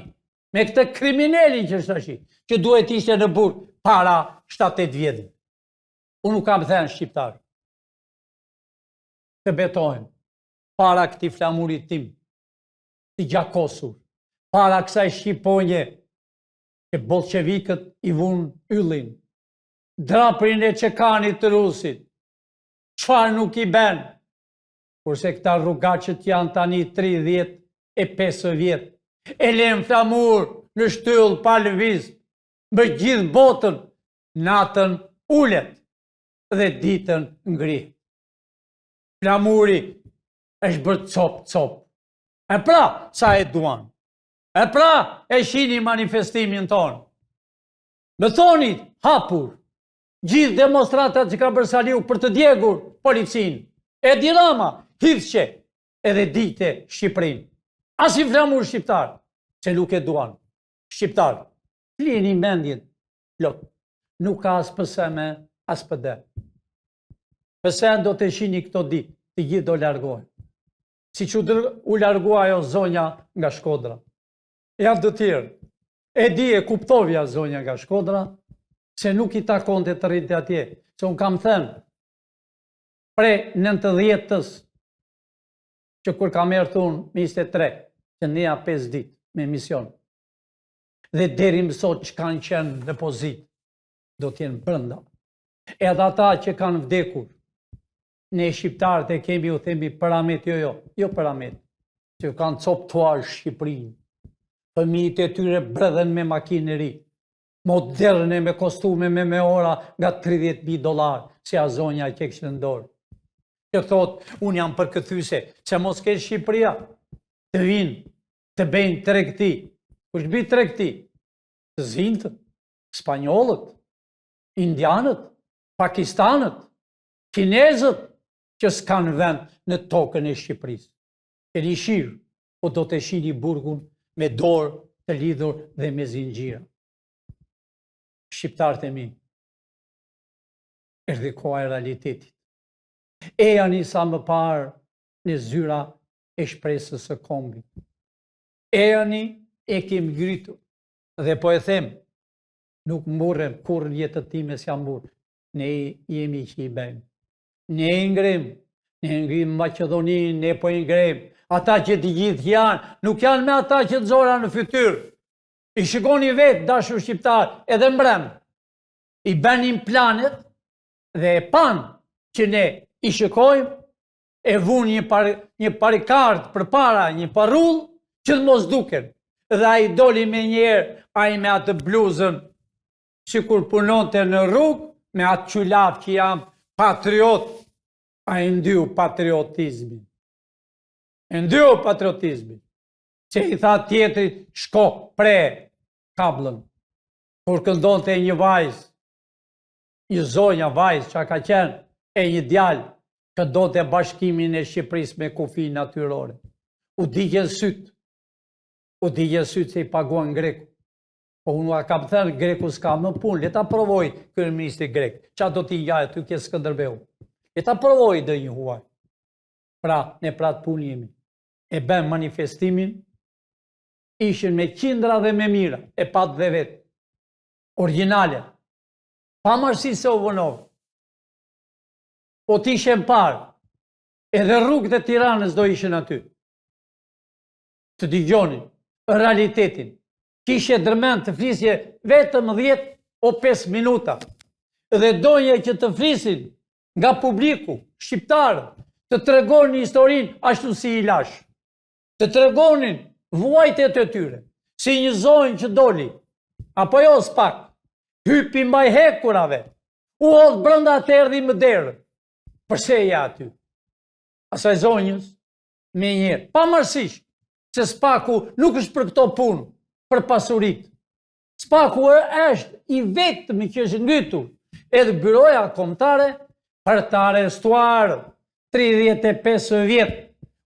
Speaker 1: me këtë kriminelin që është tashi, që duhet ishte në burg para 7-8 vjetë. Unë nuk kam thënë shqiptar. Të betojmë, para këti flamurit tim, të gjakosur, para kësaj shqiponje, që bolqevikët i vunë yllin, draprin e qekanit të rusit, qfar nuk i ben, kurse këta rrugacët janë tani 35 vjetë, e lem flamur në shtyll pa lëviz, më gjithë botën, natën ullet dhe ditën ngri. Flamuri është bërë cop. E pra, sa e duan. E pra, e shini manifestimin tonë. Më thoni, hapur, gjithë demonstratat që ka bërë Saliu për të djegur policinë, e dirama, hithqe, edhe dite Shqipërinë. As i flamur shqiptar, që nuk e duan. Shqiptar, flini mendjen, lot, nuk ka as pëseme, as pëde. Pësen do të shini këto ditë, të gjithë do largohen. Si që u largua ajo zonja nga Shkodra. Ja të tjerë, e di e kuptovja zonja nga Shkodra, se nuk i takonte të rritë atje. Se unë kam thënë, pre 90-ës, që kur kam erë thunë 23, që neja 5 ditë me mision, dhe deri më sot që kanë qenë në pozitë, do t'jenë brënda. Edhe ata që kanë vdekur, ne shqiptarët e kemi u themi paramet, jo paramet, që kanë coptuar Shqipërinë. Fëmijët e tyre bredhen me makineri, moderne me kostume me ora nga $30,000, si a zonja që kështë në dorë. Që thotë, unë jam përkëthyse, që mos ke Shqipëria, të vinë, të bëjnë tregti. Kush bëjnë tregti? Të zintët, spanjollët, indianët, pakistanët, kinezët, që s'kanë vend në tokën e Shqipërisë. Keni shirë, po do të shini burgun me dorë të lidhur dhe me zinxhira. Shqiptarët e mi, erdhi koha e realitetit. Ejani sa më parë në zyra e shpresës së kombit. Ejani e kemi ngritur, dhe po e them, nuk mburrem kur në jetën time s'jam mburr. Ne jemi që i bëjmë. Ne ngrim Maqedoninë, ne po i ngrim. Ata që të gjithë janë, nuk janë me ata që të zora në fytyrë. I shikoni vetë, dashur shqiptar, edhe mbrëm. I bënin planet dhe e panë që ne i shikojmë, e vunë një parikard për para, një parull, që të mos duken. Dhe a i doli me njerë, a i me atë bluzën, që kur punonte në rrugë, me atë qulaf që jam patriot, a i ndyu patriotizmin. Ndyu patriotizmin. Që i tha tjetërit, shko, pre kablën. Kur këndon të një vajzë, një zonja vajzë që ka qenë, e një djalë, këndon të bashkimin e Shqipërisë me kufi natyrore. U digjen sytë. U digjen sytë se i paguan greku. Po unë a kam thënë greku s'ka më punë, le ta provoj kryeministri grek. Qa do t'i njajë të kje Skënderbeu? Le ta provoj dhe një huaj. Pra, ne pratë punë jemi. E bëm manifestimin, ishin me qindra dhe me mira, e patë dhe vetë. Originale. Pa marësi se u vënovë. Po t'ishen parë, edhe rrugët e Tiranës do ishen aty. Të digjonin, realitetin. Kishe dërmen të flisje vetëm 10 o 5 minuta. Dhe donje që të flisin nga publiku, shqiptarë, të tregonin historinë ashtu si i lash, të tregonin vuajtjet e tyre, si një zonjë që doli, apo jo s'pak, hypi mbaj hekurave, u hodh brenda të erdhi më derë. Përse ja aty? Asaj zonjës, me njerë, pavarësisht se spaku nuk është për këto punë, për pasurit. Spaku është i vetëm që është ngritur edhe byroja kombëtare për të arrestuar 35 vjet.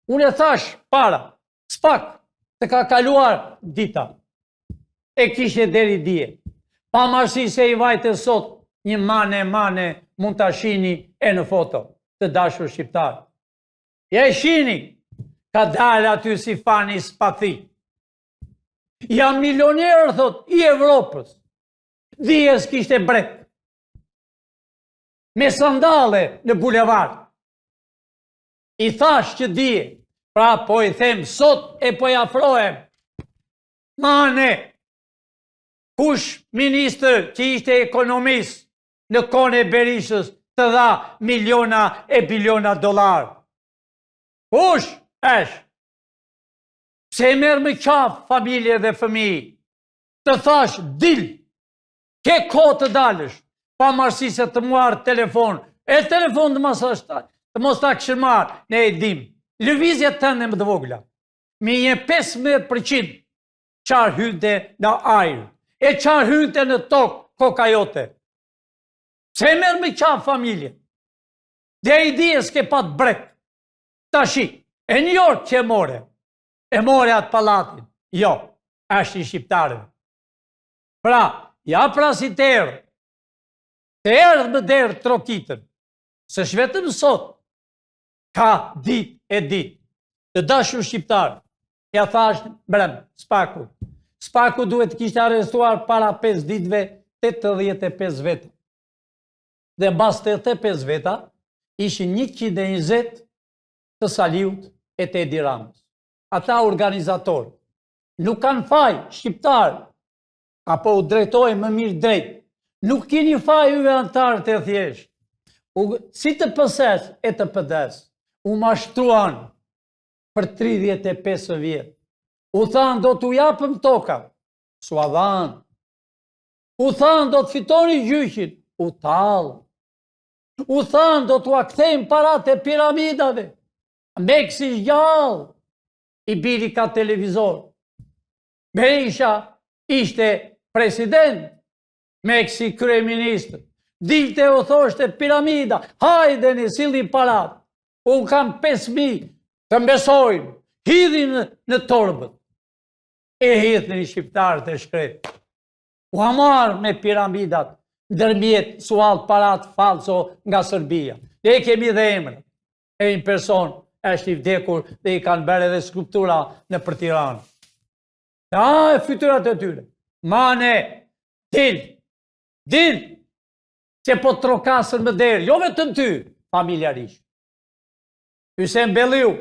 Speaker 1: Unë e thash para, spak të ka kaluar dita. E kishe deri dje. Pavarësisht se i vajte sot një mane mund ta shihni e në foto të dashur shqiptar. Ja e shihni, ka dalë aty si fani spathi. Jam milioner, thot, i Evropës. Dijes kishte brek. Me sandale në bulevard. I thash që dije, pra po i them sot e po i afrohem. Mane, kush ministër që ishte ekonomist në kohën e Berishës të dha miliona e biliona dollar? Kush është? Se merë më qafë familje dhe fëmijë, të thash, dil, ke kohë të dalësh, pa marësi se të muarë telefon, e telefon të mos ta këshë marë, ne e dim, lëvizjet të në më dëvogla, me një 15% qarë hynte në ajrë, e qarë hynte në tokë koka jote. Se merë më qafë familje, dhe i di e s'ke pat brek, tashi, e New York që e more atë palatin. Jo, është i shqiptarëve. Pra, ja pra si të erdhë më derë trokitën, se shvetëm sot, ka dit e dit, të dashur shqiptarë, ja thash brem, spaku. Spaku duhet kishte arrestuar para 5 ditve 85 veta. Dhe mbas 85 veta, ishin 120 të Saliut e të Edi Ramës. Ata organizatorë, nuk kanë faj shqiptarë, apo u drejtoj më mirë drejt, nuk kini faj uve antarë të thjesht. Si të pëses e të pëdes, u mashtruan për 35 vjetë. U thanë do t'u japëm toka, s'u adhanë. U thanë do t'fitoni gjyqin, u talë. U thanë do t'u akthejmë parat e piramidave, me kësi gjallë. I biri ka televizor. Berisha ishte president, me kësi kryeministër. Dilte o thoshte piramida, hajde një sili parat. Unë kam 5.000 të mbesojnë, hidhin në torbët. E hidhin një shqiptarët e shkret. U amarë me piramidat, ndërmjet sualt parat falso nga Serbia. Dhe kemi dhe emre. E një person është i vdekur dhe i kanë bërë edhe skulptura në për Tiranë. E fytyrat e tyre. Mane, dil, që po trokasën më derë, jo vetëm ty, familjarisht. Hysem Belliu,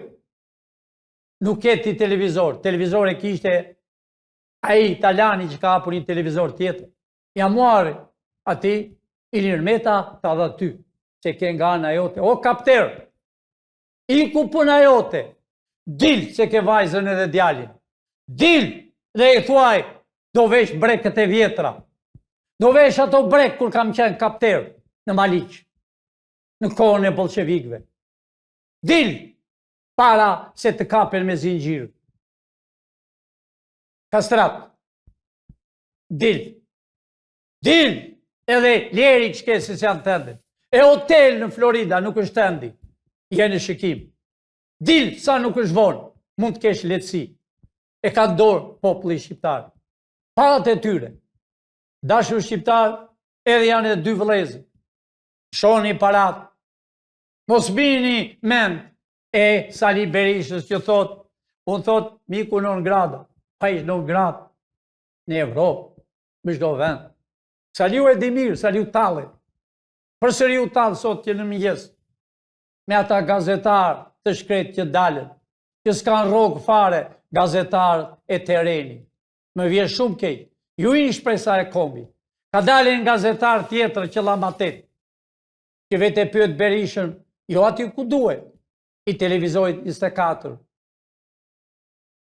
Speaker 1: nuk keti televizor. Televizor e kishte ai italiani që ka hapur një televizor tjetër. Ja muari ati, Ilir Meta, ta dha ty, që ke nga ana jote. O kapterë, i ku puna jote, dil që ke vajzën edhe djalin, dil dhe i thuaj, do vesh breket e vjetra, do vesh ato brek kur kam qenë kapter në Maliq, në kohën e bolshevikëve, dil para se të kapen me zinxhir. Kastrat, dil edhe leri që ke se janë tënde, e hotel në Florida nuk është tëndi, jenë shikim. Dil sa nuk është vonë, mund të kesh lehtësi. E ka dorë populli shqiptar. Parat e tyre. Dashur shqiptar, edhe janë edhe 2 vëllezër. Shoni parat. Mos bini mend e Sali Berishës që unë thot, miku non grada. Pa ish non grada. Në Evropë, më çdo vend. Saliu e di mirë, Saliu talë. Përsëri u talë sot që në mëngjes. Me ata gazetarë të shkret që dalën, që s'kan rogë fare gazetarë e tereni. Më vjen shumë kej, ju i një shpresa e kombi. Ka dalën gazetarë tjetër që lamatet. që vete pyet Berishën, jo aty ku duhet, i televizojit 24.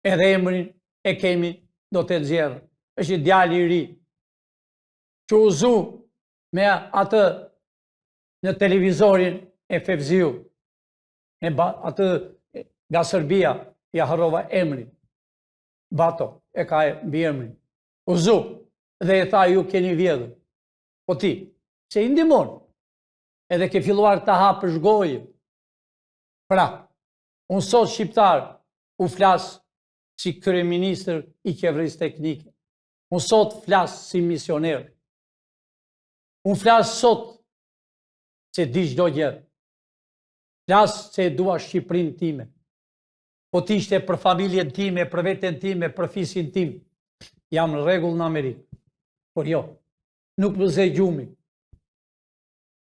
Speaker 1: Edhe emrin e kemi, do të nxjerrë. Është djali i ri, që uzu me atë në televizorin e Fevziu, atë nga Serbia, ja harrova emrin. Bato, e ka mbi emrin. Uzu, dhe e tha ju keni vjedhur. Po ti, se i ndihmon, edhe ke filluar të hapësh gojë. Pra, unë sot shqiptar u flas si kryeministër i qeverisë teknike. Unë sot flas si misioner. Unë flas sot se di çdo gjë. Flas se dua Shqipërinë time. Po t'ishte për familjen time, për veten time, për fisin tim. Jam në rregull në Amerikë. Por jo, nuk më zë gjumi.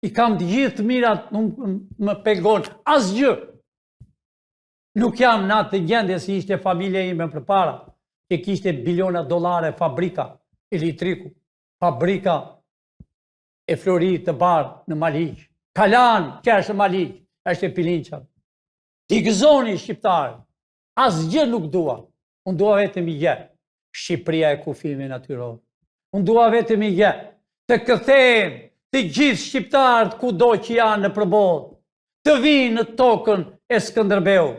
Speaker 1: I kam të gjithë mirat, nuk më pengon asgjë. Nuk jam në atë gjendje si ishte familja ime përpara, që kishte biliona dollare fabrika elektriku, fabrika e florit të bardh në Maliq. Kalan, qeshë Maliq, është e Pilinqa. Ti gëzoni shqiptarë, asgjë nuk dua. Unë dua vetëm i gjë, Shqipëria e kufijve natyror. Unë dua vetëm i gjë, të kthehen të gjithë shqiptarët kudo që janë në përballë, të vinë në tokën e Skënderbeu.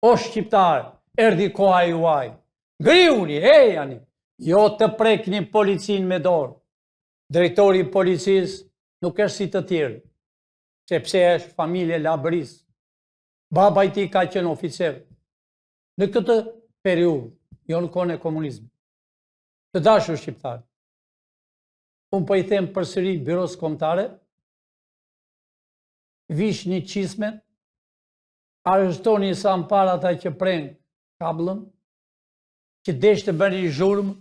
Speaker 1: O shqiptarë, erdhi koha juaj. Ngriuni, ejani, jo të prekni policinë me dorë. Drejtori i policisë nuk është si të tjerë, sepse është familje labëris. Baba i tij ka qenë oficer. Në këtë periudhë, jo në kohën e komunizmit. Të dashur shqiptarë, unë po i them përsëri byros kombëtare, vishni çismen, arrestoni sa më parë ata që prejnë kabllën, që desh të bëni zhurmë,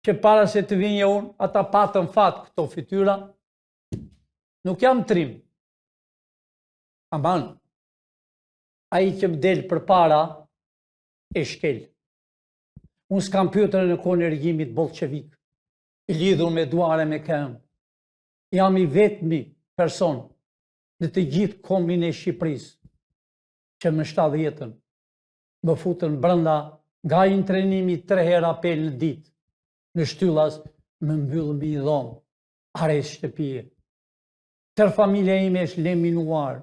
Speaker 1: që para se të vinje unë, ata patën fat këto fytyra, nuk jam trim. Aman, ai që më del përpara e shkel. Unë s'kam pyetur në kohën e regjimit bolshevik, i lidhur me duare me këmbë. Jam i vetmi person në të gjithë kombin e Shqipërisë që më 70-ën më futën brenda nga intrenimi 3 herë apel në ditë. Në shtyllas më mbyllën mbi dhomë, arrest shtëpie. Tër familja ime është leminuar,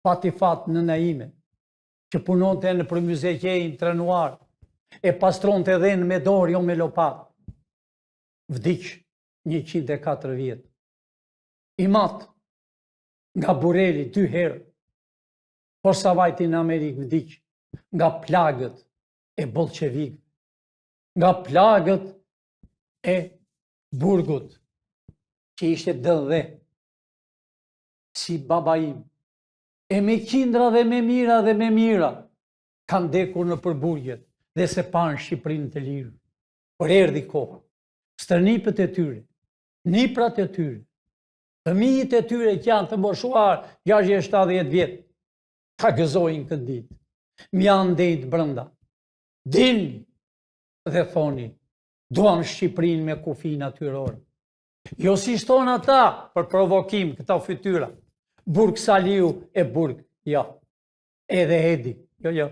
Speaker 1: pati fat nëna ime, që punonte në për myzeqejin trenuar, e pastronte edhe me dorë, jo me lopat. Vdiq 104 vjetë. I matë nga Bureli 2 herë, por sa vajti në Amerikë vdiq nga plagët e bolshevikëve, nga plagët e burgut, që ishte dëdhe, si baba im, e me qindra dhe me mira, kanë dekur në përburgjet dhe se panë Shqipërinë të lirë. Por erdhi koha, stërnipët e tyre, niprat e tyre, fëmijët e tyre që janë të moshuar 60-70 vjetë, ta gëzojnë këtë ditë. Mi janë ndejtë brënda. Dilni dhe thoni, duam Shqipërinë me kufi natyrore. Jo si shton ata për provokim këta fytyra. Burg Saliu e Burg, jo. Edhe Edi, jo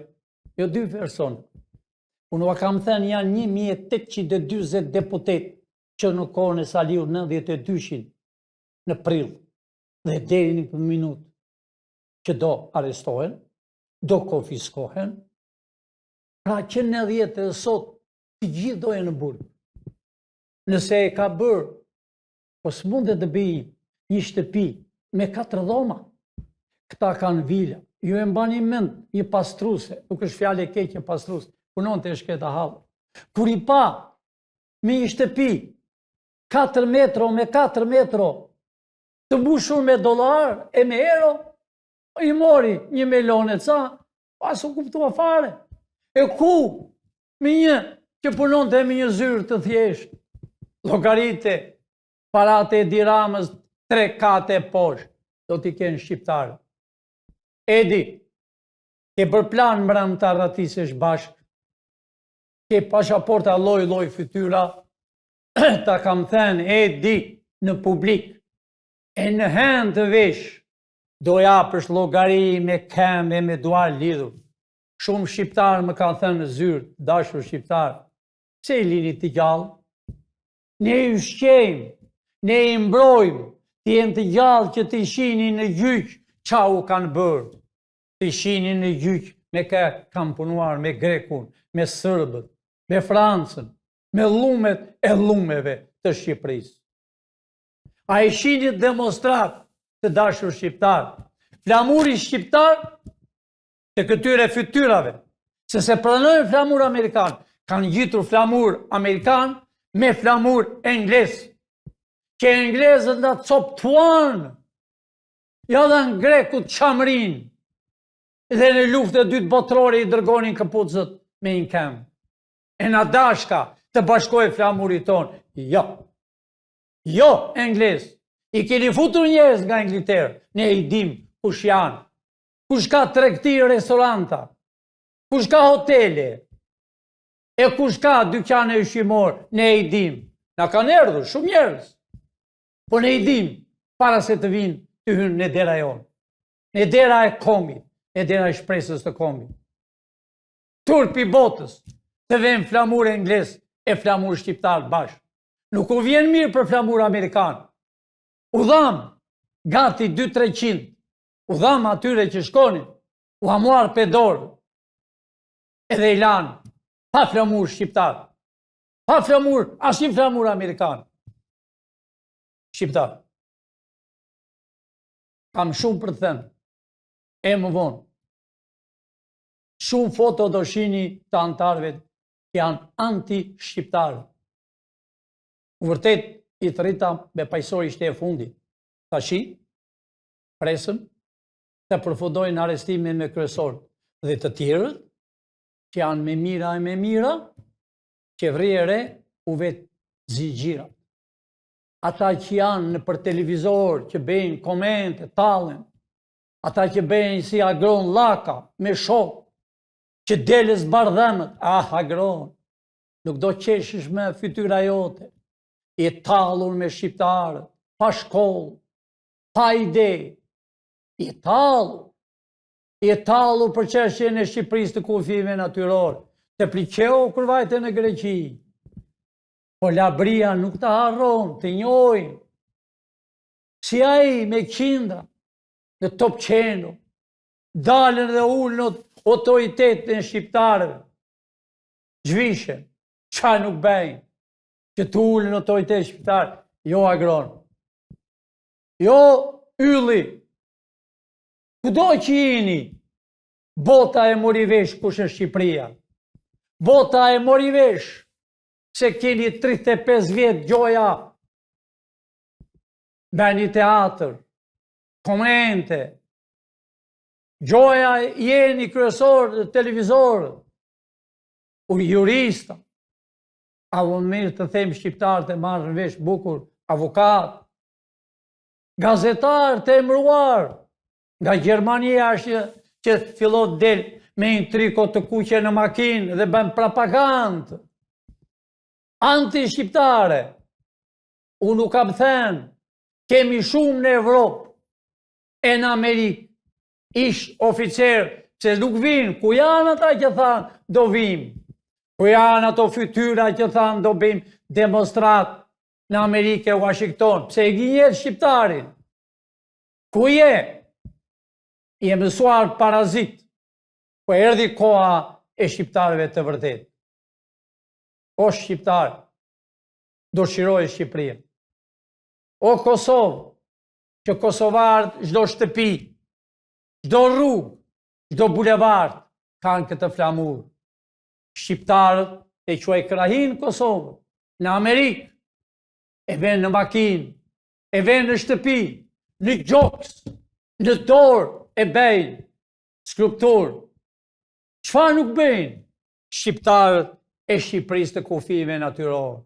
Speaker 1: 2 personë. Unë kam thënë janë 1820 deputet që në kohën e Saliu 92-shin në prill dhe deri në minutë që do arrestohen, do konfiskohen, pra që në 10 e sot të gjithë dojë në burg. Nëse e ka bërë, po s'mundet të bëjë një shtëpi me 4 dhoma, këta kanë vila, ju e mbani mend një pastruse, nuk është fjalë e keqe pastruse, punon të shketa hallë. Kur i pa me një shtëpi 4 metro me 4 metro, të mbushur me dollar e me euro, i mori 1 milion e ca, pas u kuptua fare. E ku me një që punon të me një zyrë të thjeshtë, llogarite, parate e diramës 3 kate poshtë, do t'i kenë shqiptarë. Edi, ke për plan mbram të arratisesh bashkë, ke pashaporta lloj fytyra, ta kam thënë, Edi, në publik, e në hen të vesh, do japësh llogari me këmbë me duar lidhur. Shumë shqiptarë më kanë thënë në zyrë, dashur shqiptarë, pse i lini të gjallë? Ne i shqejmë, ne i mbrojmë, të jenë të gjallë që të shini në gjyq qa u kanë bërë. Të shini në gjyq me ka kanë punuar me Grekun, me Sërbët, me Francën, me lumet e lumeve të Shqipërisë. A i shini demonstrat të dashur shqiptarë, flamuri shqiptar të këtyre fytyrave, se se pranojnë flamur amerikan, kanë gjitur flamur amerikan me flamur engles, që englezët nga coptuan, ja dhe në Grekut qamrin, dhe në luftë e dytë botërore i dërgonin këpucët me një kemë. E na dashka të bashkoj flamurit tonë, jo, englez, i keni futur njerëz nga Ingliterë, ne i dim kush janë, kush ka tregti restoranta, kush ka hotele, e kush ka dyqane ushqimor, ne i dim. Na kanë erdhur shumë njerëz, po ne i dim para se të vinë të hynë në dera jonë, në dera e kombit, në dera e shpresës të kombit. Turpi botës, të vend flamur engles e flamur shqiptar bashkë. Nuk u vjen mirë për flamur amerikan. U dham gati 200-300, u dham atyre që shkonin, u hamuar pe dorë, edhe i lanë, pa flamur shqiptar, pa flamur, asnjë flamur amerikan. Shqiptar. Kam shumë për të thënë, e më vonë. Shumë foto do shini të antarëve që janë anti-shqiptarë. Vërtet, i të rrita me pajsori ishte e fundit. Tashi, presëm, të përfundojnë arestime me kryesor dhe të tjerët, që janë me mira e me mira, që vrije u vetë zigjira. Ata që janë në për televizor, që bëjnë komente, talen, ata që bëjnë si agron laka, me shok, që delës bardhemët, agron, nuk do qeshësh me fytyra jote, i talur me shqiptarët, pa shkollë, pa ide, i talur për çështjen e Shqipërisë të kufive natyror, të pliqeu kur vajte në Greqi. Po labria nuk të harron, të njojnë. Si ai me qindra në top qenu, dalën dhe ullën autoritetin e shqiptarëve. Zhvishen, qa nuk bëjnë, që të ullën autoritet shqiptarë, jo agron. Jo ylli. Kudo që jeni, bota e mori vesh kush është Shqipëria. Bota e mori vesh se keni 35 vjetë gjoja, bëni teatr, komente, gjoja jeni kryesor televizor, u jurista, avon mirë të them shqiptarët e marrën vesh bukur, avokat, gazetar të emruar, nga Gjermania është që fillot del me një triko të kuqe në makinë dhe bën propagandë. Anti-shqiptare. Unë nuk kam thënë, kemi shumë në Evropë, e në Amerikë, ish oficer, se nuk vinë, ku janë ata që thanë, do vimë. Ku janë ato fytyra që thanë, do bëjmë demonstrat në Amerikë e Washington. Pse e gjenjet shqiptarin? Ku je? I e mësuar parazit, po erdhi koha e shqiptarëve të vërtet. O shqiptar, do shiroj Shqipërinë. O Kosovë, që Kosovarët çdo shtëpi, çdo rrugë, çdo bulevard kanë këtë flamur. Shqiptarët e quaj krahin Kosovë, në Amerikë, e venë në makinë, e venë në shtëpi, në gjoks, në dorë, e bëjnë, skulptur. Çfarë nuk bëjnë? Shqiptarët e Shqipërisë të kufive natyror.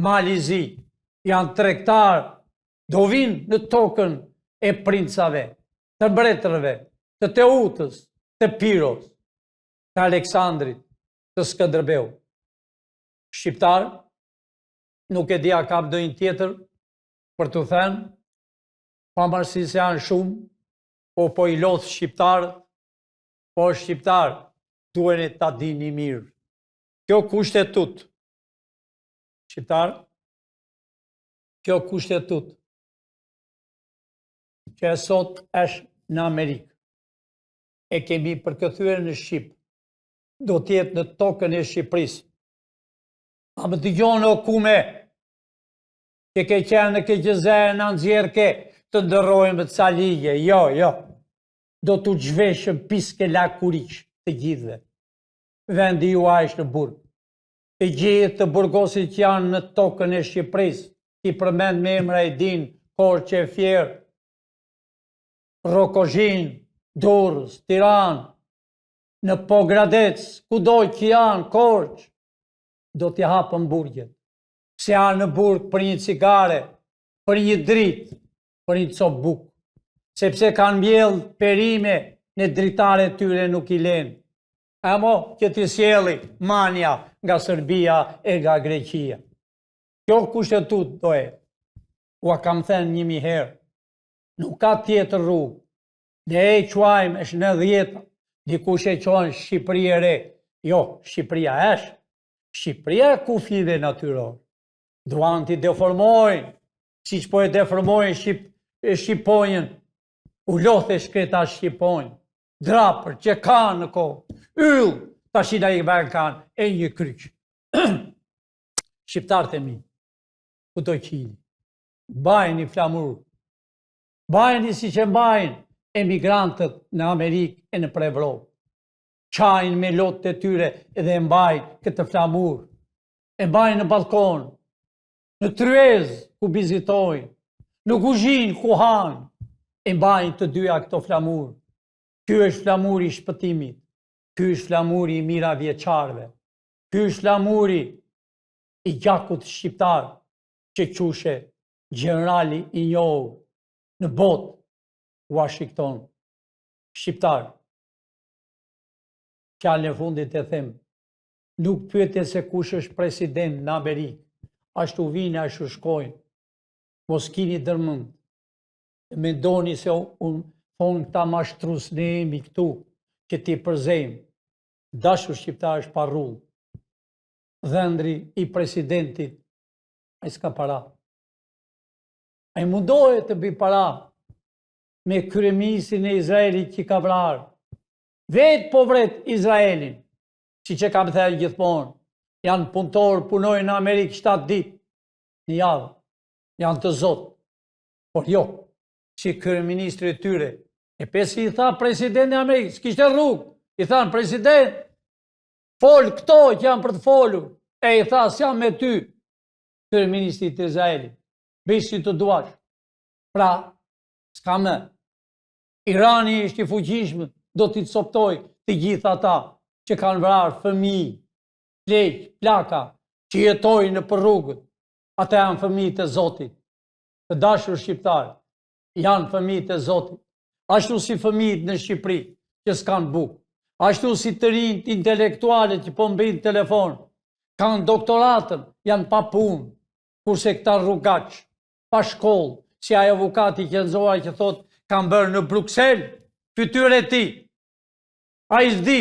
Speaker 1: Malizi, janë tregtar, do vinë në tokën e princave, të mbretërve, të Teutës, të Piros, të Aleksandrit, të Skënderbeu. Shqiptarë, nuk e dia kap ndonjë tjetër, për të thënë, pavarësisht se janë shumë, po i lodh shqiptarët, po shqiptarë duheni ta dini mirë. Kjo kushtetut, shqiptarë, kjo kushtetut, që e sot është në Amerikë, e kemi përkëthyer në Shqipë, do tjetë në tokën e Shqipërisë. A më të gjonë o kume, që ke qenë në KQZ në nëzjerë të ndërrojmë të ca ligje. Jo. Do të gjveshëm piske la kuriq të gjithve. Vendi ju ashtë në burg. Të gjithë të burgosit që janë në tokën e Shqipërisë, i përmend me emra e din, Korçë, Fier, Rokozhin, Durrës, Tiranë, në Pogradec, kudo që janë, Korçë, do t'i hapën burgjet. Se janë në burg për një cigare, për një dritë, për një copë bukë. Sepse kanë mbjellë perime në dritare tyre nuk i lenë. Amo që t'i sjelli manja nga Serbia e nga Greqia. Kjo kushtetut do e. Ua kam thënë 1000 herë. Nuk ka tjetër rrugë. Ne e quajmë është në 10, dikush e quajnë Shqipëri e re. Jo, Shqipëria është. Shqipëria e kufive natyror. Duan t'i deformojnë, si që po e deformojnë Shqiponjën, u lothe shkreta Shqiponjë, drapër që kanë në kohë, yllë, ta shina i vërën kanë, e një kryqë. Shqiptarët e mi, ku do qini, bajni flamur, bajni si që bajnë emigrantët në Amerikë e në Evropë, qajnë me lotë të tyre edhe mbajnë këtë flamur, e mbajnë në balkonë, në tryez ku vizitojnë, në kuzhinë ku hanë, e mbajnë të dyja këto flamur. Ky është flamuri i shpëtimit, ky është flamuri i mira vjeçarve, ky është flamuri i gjakut shqiptar që qushe gjenerali i njohur në botë, Washington, shqiptar. Fjalën e fundit e them, nuk pyete se kush është president në Amerikë, ashtu vinë, ashtu shkojnë, mos kini dërmend. Mendoni se unë thonë ta mashtrus ne jemi këtu, që ti përzejmë. Dashur shqiptar është pa rrullë. Dhëndri i presidentit, a i s'ka para. A i mundohet të bëj para me kryeministrin e Izraelit që ka vrarë. Vetë po vret Izraelin, si që kam thënë gjithmonë. Janë punëtorë, punojnë në Amerikë 7 ditë në javë. Janë të zotë. Por jo, si kryeministri e tyre. E pesi i tha presidenti i Amerikës, s'kishte rrugë. I thanë president, fol këto që janë për të folur. E i tha, s'jam me ty, kryeministri të Izraelit. Bëj si të duash. Pra, s'ka më. Irani është i fuqishëm, do t'i coptoj të gjithë ata që kanë vrarë fëmijë, pleq, plaka, që jetojnë në për rrugët. Ata janë fëmijët e Zotit. Të dashur shqiptarë, janë fëmijët e Zotit. Ashtu si fëmijët në Shqipëri, që s'kanë bukë. Ashtu si të rinjt intelektuale që po mbajnë telefon, kanë doktoratën, janë pa punë, kurse këta rrugaq, pa shkollë, si ai avukati që nxorra që thotë kanë bërë në Bruksel, fytyrë e tij. Ai s'di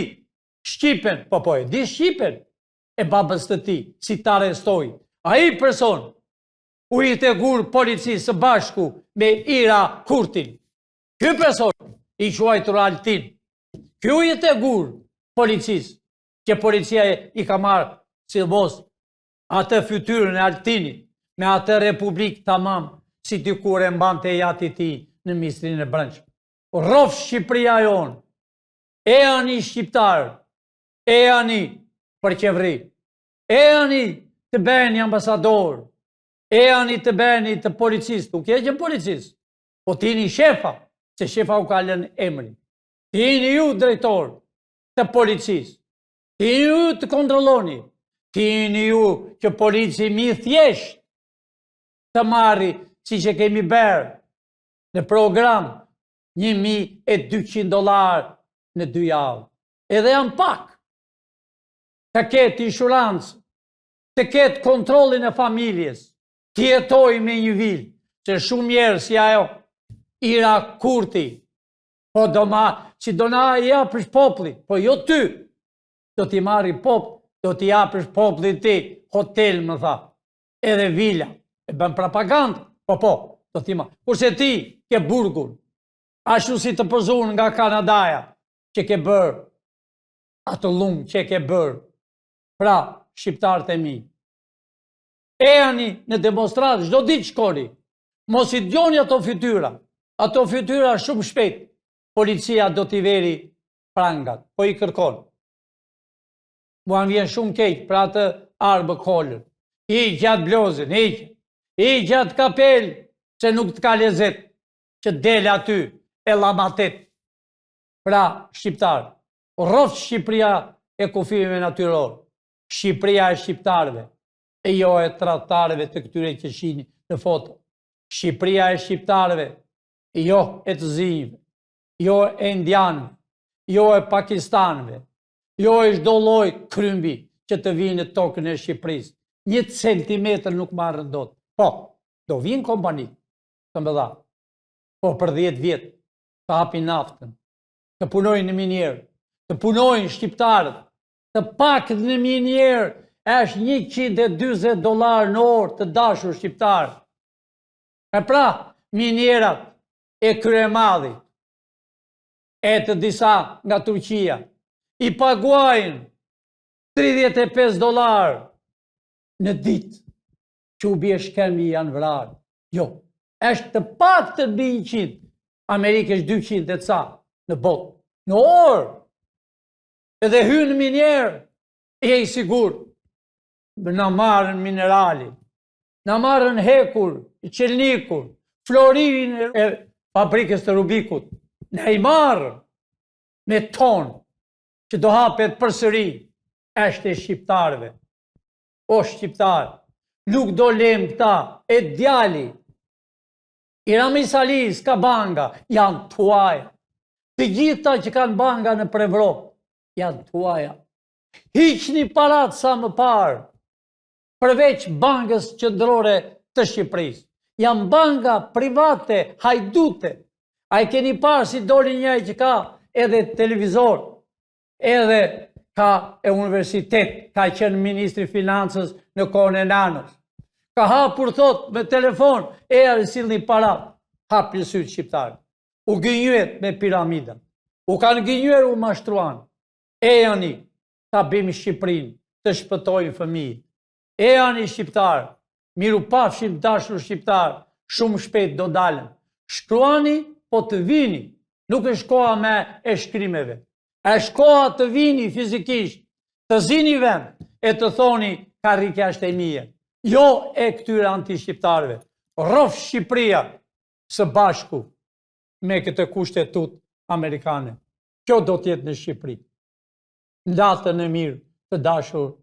Speaker 1: Shqipen, po e di Shqipen, e babës të tij, si ta arrestoi. Ai person u i tegur policisë së bashku me Ira Kurtin. Ky person i quajtur Altin. Ky u i tegur policisë, që policia i ka marrë si mos atë fytyrën e Altinit, me atë republikë tamam, si dikur e mbante jati ti në Ministrinë e Brendshme. Rrof Shqipëria jonë, e ani shqiptarë, e ani për qeveri, e ani të bëni ambasador, e ani të bëni të policisë, nuk e që policisë, po tini shefa, se shefa u ka lënë emrin, tini ju drejtor të policisë, tini ju të kontrolloni, tini ju që polici mi thjesht të marri, si që kemi bërë në program $1.200 në 2 javë. Edhe janë pak. Të ketë inshurancë, të ketë kontrolin e familjes, të jetoj me një vilë, se shumë njerë si ajo, Ira Kurti, po si do na japësh popullit, po jo ty, do t'i marri popull, do t'i japësh popullit ti, hotel, më tha, edhe vila, e bën propagandë, po, do t'i marri. Kurse ti, ke burgun, ashtu si të përzun nga Kanadaja, që ke bërë, atë lungë që ke bërë, pra, shqiptarët e mi. Ejani në demonstratë, çdo ditë shkoni, mos i djoni ato fytyra shumë shpejt, policia do t'i veri prangat, po i kërkon. Mua më vjen shumë keq për atë arbë kolën. I gjatë blozën, i gjatë kapel, që nuk t'ka lezet, që del aty e lamatet. Pra, shqiptarë, rrofë Shqipëria e kufijeve natyror, Shqipëria e shqiptarëve, e jo e tradhtarëve të këtyre që shihni në foto. Shqipëria e shqiptarëve, jo e të zinjve, jo e indianëve, jo e pakistanëve, jo e çdo lloj krymbi që të vinë në tokën e Shqipërisë. 1 centimetër nuk marrën dot. Po, do vinë kompani të mëdha. Po për 10 vjet të hapin naftën, të punojnë në minierë, të punojnë shqiptarët, të pak në minierë, është $140 në orë të dashur shqiptarë. E pra, minierat e Kryemadhit, e të disa nga Turqia, i paguajnë $35 në ditë, që u bje shkemi janë vrarë. Jo, është të pak të 100, Amerikë është 200 e ca në botë, në orë, edhe hynë minjerë, e i sigur, në marën minerali, në marën hekur, qelnikur, florin e fabrikës të Rubikut, në i marën me tonë, që do hapet përsëri, është e shqiptarëve. O shqiptarë, nuk do lem këta, e djali, i Rami Sali s'ka banga, janë tuaja. Të gjitha që kanë banga në Evropë, janë tuaja. Hiqni parat sa më parë, përveç bankës qendrore të Shqipërisë. Janë banga private, hajdute. A i keni parë si doli njëj që ka edhe televizor, edhe ka e universitet, ka qenë ministri financës në kohën e nanës. Ka hapur thot me telefon, e arësillni parat, hapë sytë shqiptarë. U gënjët me piramida. U kanë gënjër, u mashtruan. E janë, ta bimi Shqipërinë, të shpëtojnë fëmijë. E janë shqiptarë, miru pafshim dashur shqiptarë, shumë shpejt do dalën. Shkruani, po të vini, nuk është koha me e shkrimeve. Është koha të vini fizikisht, të zini vend, e të thoni ka rikja është e mije. Jo e këtyre anti-shqiptarëve. Rrofë Shqipëria së bashku me këtë kushtetut amerikane. Kjo do tjetë në Shqipëri. Natën e mirë të dashur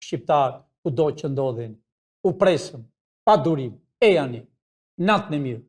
Speaker 1: shqiptarë, ku do që ndodhin. U presëm, pa durim, e janë, natën e mirë.